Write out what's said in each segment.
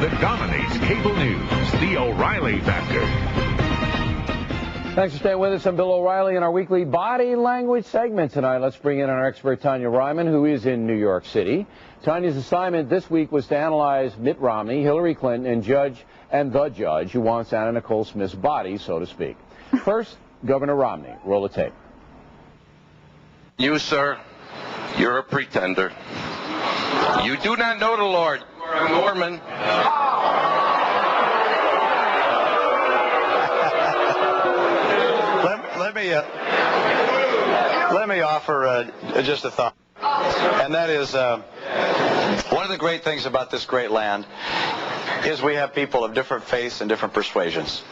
that dominates cable news, The O'Reilly Factor. Thanks for staying with us. I'm Bill O'Reilly in our weekly body language segment tonight. Let's bring in our expert, Tanya Ryman, who is in New York City. Tanya's assignment this week was to analyze Mitt Romney, Hillary Clinton, and the judge who wants Anna Nicole Smith's body, so to speak. First, Governor Romney. Roll the tape. You, sir, you're a pretender. You do not know the Lord. You are a Mormon. Let me offer just a thought, and that is one of the great things about this great land is we have people of different faiths and different persuasions,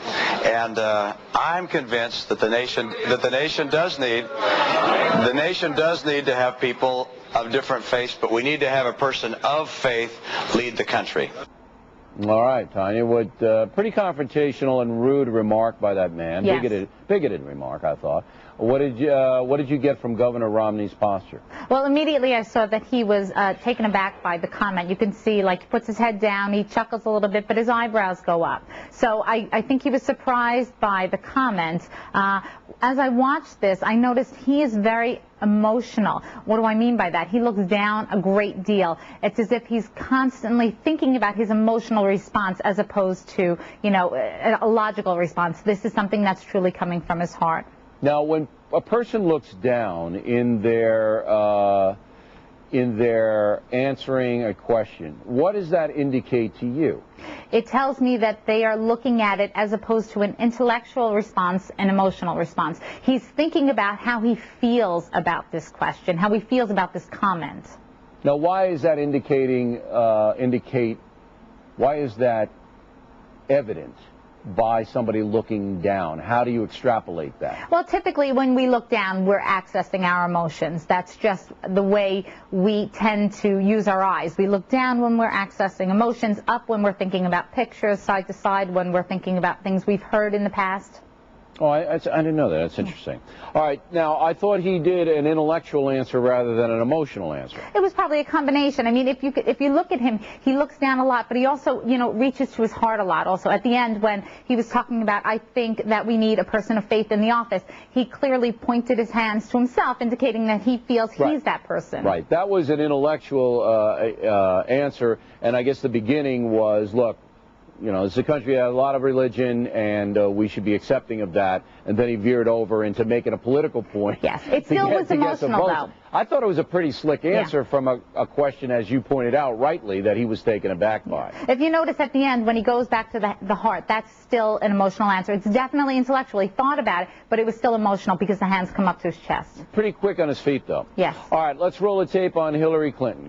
and I'm convinced that the nation does need to have people of different faiths, but we need to have a person of faith lead the country. All right, Tanya, pretty confrontational and rude remark by that man. Yes. Bigoted remark, I thought. What did you get from Governor Romney's posture? Well, immediately I saw that he was taken aback by the comment. You can see, like, he puts his head down, he chuckles a little bit, but his eyebrows go up. So I think he was surprised by the comment. As I watched this, I noticed he is very emotional. What do I mean by that? He looks down a great deal. It's as if he's constantly thinking about his emotional response as opposed to, you know, a logical response. This is something that's truly coming from his heart. Now, when a person looks down in their answering a question, what does that indicate to you? It tells me that they are looking at it as opposed to an intellectual response, an emotional response. He's thinking about how he feels about this question, how he feels about this comment. Now, why is that why is that evident by somebody looking down? How do you extrapolate that? Well, typically when we look down, we're accessing our emotions. That's just the way we tend to use our eyes. We look down when we're accessing emotions, up when we're thinking about pictures, side to side when we're thinking about things we've heard in the past. Oh, I didn't know that. That's interesting. All right. Now, I thought he did an intellectual answer rather than an emotional answer. It was probably a combination. I mean, if you look at him, he looks down a lot, but he also, you know, reaches to his heart a lot. Also, at the end, when he was talking about, I think that we need a person of faith in the office, he clearly pointed his hands to himself, indicating that he feels he's that person. Right. That was an intellectual answer, and I guess the beginning was, look, you know, it's a country that has a lot of religion, and we should be accepting of that. And then he veered over into making a political point. Yes, it still was emotional, though. I thought it was a pretty slick answer from a question, as you pointed out rightly, that he was taken aback by. If you notice at the end, when he goes back to the heart, that's still an emotional answer. It's definitely intellectual. He thought about it, but it was still emotional because the hands come up to his chest. Pretty quick on his feet, though. Yes. All right, let's roll the tape on Hillary Clinton. Go.